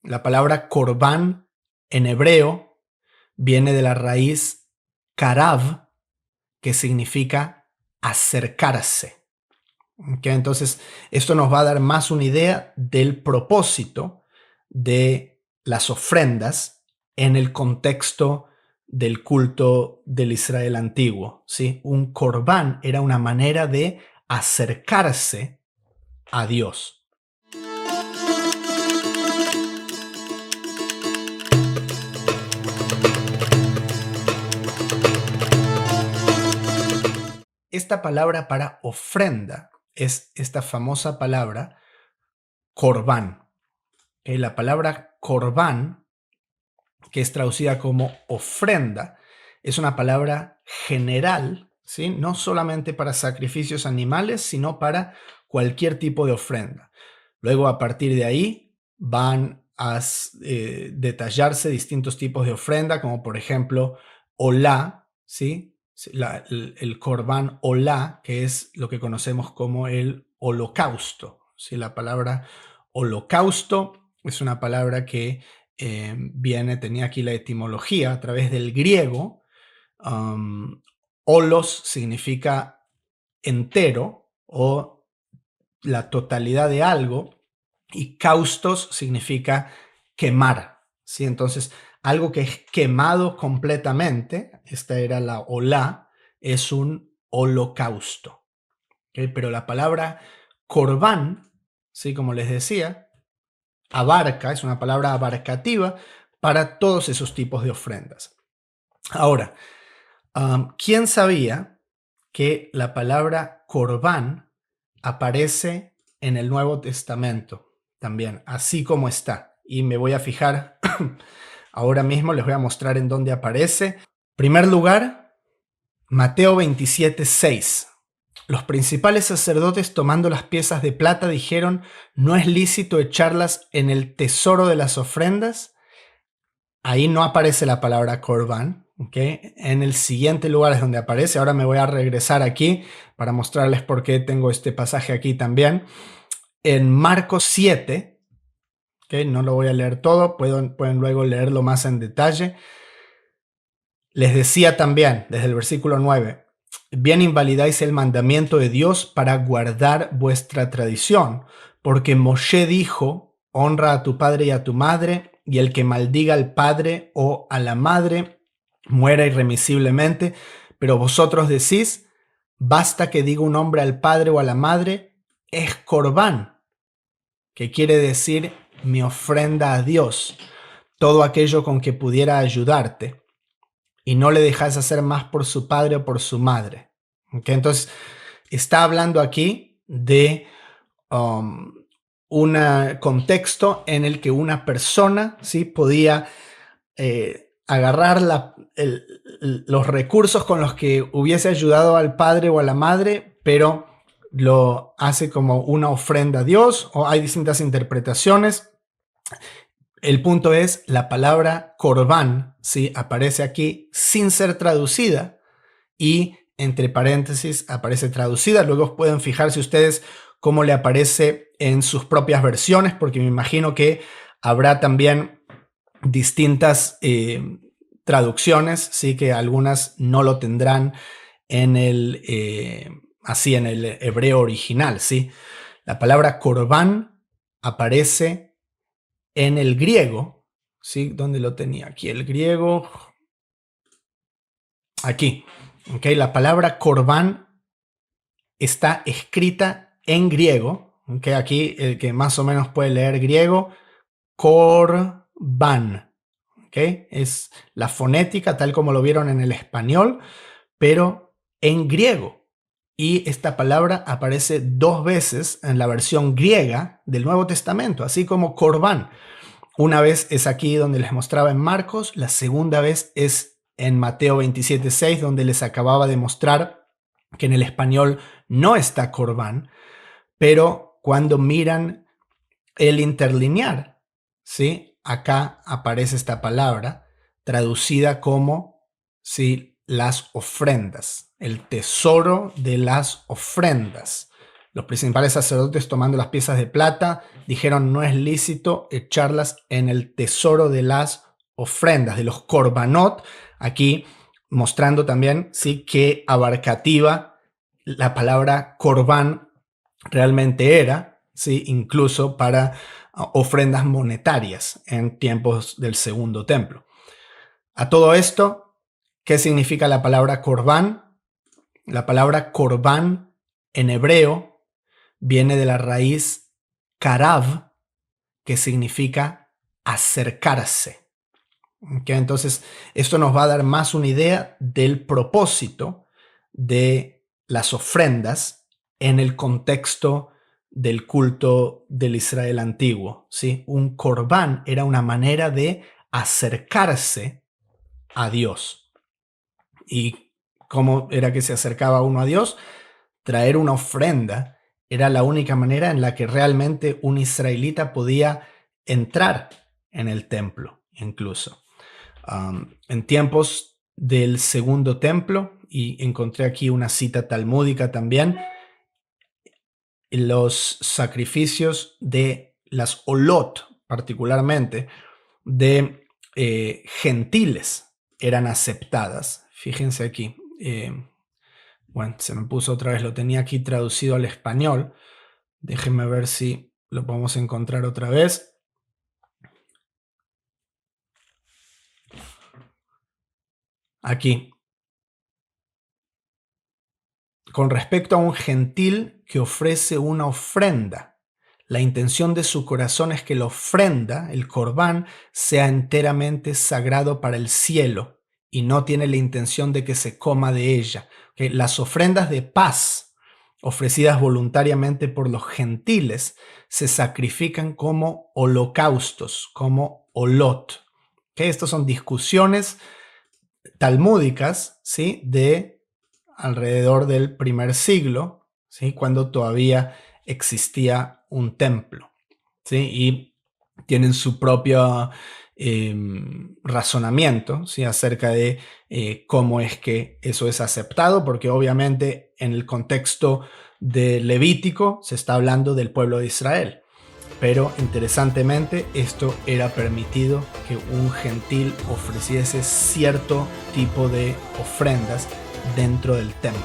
La palabra corbán en hebreo viene de la raíz karav, que significa acercarse. ¿Okay? Entonces, esto nos va a dar más una idea del propósito de las ofrendas en el contexto del culto del Israel antiguo. ¿Sí? Un corbán era una manera de acercarse a Dios. Esta palabra para ofrenda es esta famosa palabra corbán. La palabra corbán, que es traducida como ofrenda, es una palabra general, ¿sí? No solamente para sacrificios animales, sino para cualquier tipo de ofrenda. Luego, a partir de ahí, van a detallarse distintos tipos de ofrenda, como por ejemplo, olá, ¿sí? El corbán olá, que es lo que conocemos como el holocausto. ¿Sí? La palabra holocausto es una palabra que tenía aquí la etimología a través del griego. Holos significa entero o la totalidad de algo, y caustos significa quemar, ¿sí? Entonces, algo que es quemado completamente, esta era la olá, es un holocausto. ¿Okay? Pero la palabra corbán, ¿sí? Como les decía, abarca, es una palabra abarcativa para todos esos tipos de ofrendas. Ahora, ¿quién sabía que la palabra corbán aparece en el Nuevo Testamento también, así como está? Y me voy a fijar ahora mismo, les voy a mostrar en dónde aparece. En primer lugar, Mateo 27:6. Los principales sacerdotes, tomando las piezas de plata, dijeron: ¿no es lícito echarlas en el tesoro de las ofrendas? Ahí no aparece la palabra corbán, ¿okay? En el siguiente lugar es donde aparece. Ahora me voy a regresar aquí para mostrarles por qué tengo este pasaje aquí también. En Marcos 7, ¿okay? No lo voy a leer todo, pueden luego leerlo más en detalle. Les decía también, desde el versículo 9, bien invalidáis el mandamiento de Dios para guardar vuestra tradición, porque Moshe dijo: honra a tu padre y a tu madre, y el que maldiga al padre o a la madre muera irremisiblemente. Pero vosotros decís: basta que diga un hombre al padre o a la madre, es corbán, que quiere decir mi ofrenda a Dios, todo aquello con que pudiera ayudarte, y no le dejas hacer más por su padre o por su madre. ¿Okay? Entonces, está hablando aquí de un contexto en el que una persona, ¿sí?, podía agarrar los recursos con los que hubiese ayudado al padre o a la madre, pero lo hace como una ofrenda a Dios, o hay distintas interpretaciones. El punto es, la palabra corbán, ¿sí?, aparece aquí sin ser traducida, y entre paréntesis aparece traducida. Luego pueden fijarse ustedes cómo le aparece en sus propias versiones, porque me imagino que habrá también distintas traducciones, ¿sí?, que algunas no lo tendrán en así en el hebreo original, ¿sí? La palabra corbán aparece en el griego, ¿sí? ¿Dónde lo tenía? Aquí el griego. Aquí. ¿Okay? La palabra corbán está escrita en griego. ¿Okay? Aquí el que más o menos puede leer griego, corbán. ¿Okay? Es la fonética tal como lo vieron en el español, pero en griego. Y esta palabra aparece 2 veces en la versión griega del Nuevo Testamento, así como corbán. Una vez es aquí donde les mostraba en Marcos, la segunda vez es en Mateo 27:6, donde les acababa de mostrar que en el español no está corbán, pero cuando miran el interlinear, ¿sí?, acá aparece esta palabra traducida como, ¿sí?, las ofrendas, el tesoro de las ofrendas. Los principales sacerdotes, tomando las piezas de plata, dijeron: no es lícito echarlas en el tesoro de las ofrendas, de los korbanot, aquí mostrando también, sí, qué abarcativa la palabra corbán realmente era, sí, incluso para ofrendas monetarias en tiempos del Segundo Templo. A todo esto, ¿qué significa la palabra corbán? La palabra corbán en hebreo viene de la raíz karav, que significa acercarse. ¿Okay? Entonces, esto nos va a dar más una idea del propósito de las ofrendas en el contexto del culto del Israel antiguo, ¿sí? Un corbán era una manera de acercarse a Dios. ¿Y cómo era que se acercaba uno a Dios? Traer una ofrenda era la única manera en la que realmente un israelita podía entrar en el templo, incluso. En tiempos del Segundo Templo, y encontré aquí una cita talmúdica también, los sacrificios de las olot, particularmente de gentiles, eran aceptadas. Fíjense aquí. Bueno, se me puso otra vez, lo tenía aquí traducido al español. Déjenme ver si lo podemos encontrar otra vez. Aquí. Con respecto a un gentil que ofrece una ofrenda, la intención de su corazón es que la ofrenda, el corbán, sea enteramente sagrado para el cielo y no tiene la intención de que se coma de ella. ¿Okay? Las ofrendas de paz ofrecidas voluntariamente por los gentiles se sacrifican como holocaustos, como olot. ¿Okay? Estas son discusiones talmúdicas, ¿sí? De alrededor del primer siglo, ¿sí? Cuando todavía existía un templo, ¿sí? Y tienen su propio razonamiento, ¿sí? Acerca de cómo es que eso es aceptado, porque obviamente en el contexto de Levítico se está hablando del pueblo de Israel. Pero interesantemente esto era permitido, que un gentil ofreciese cierto tipo de ofrendas dentro del templo.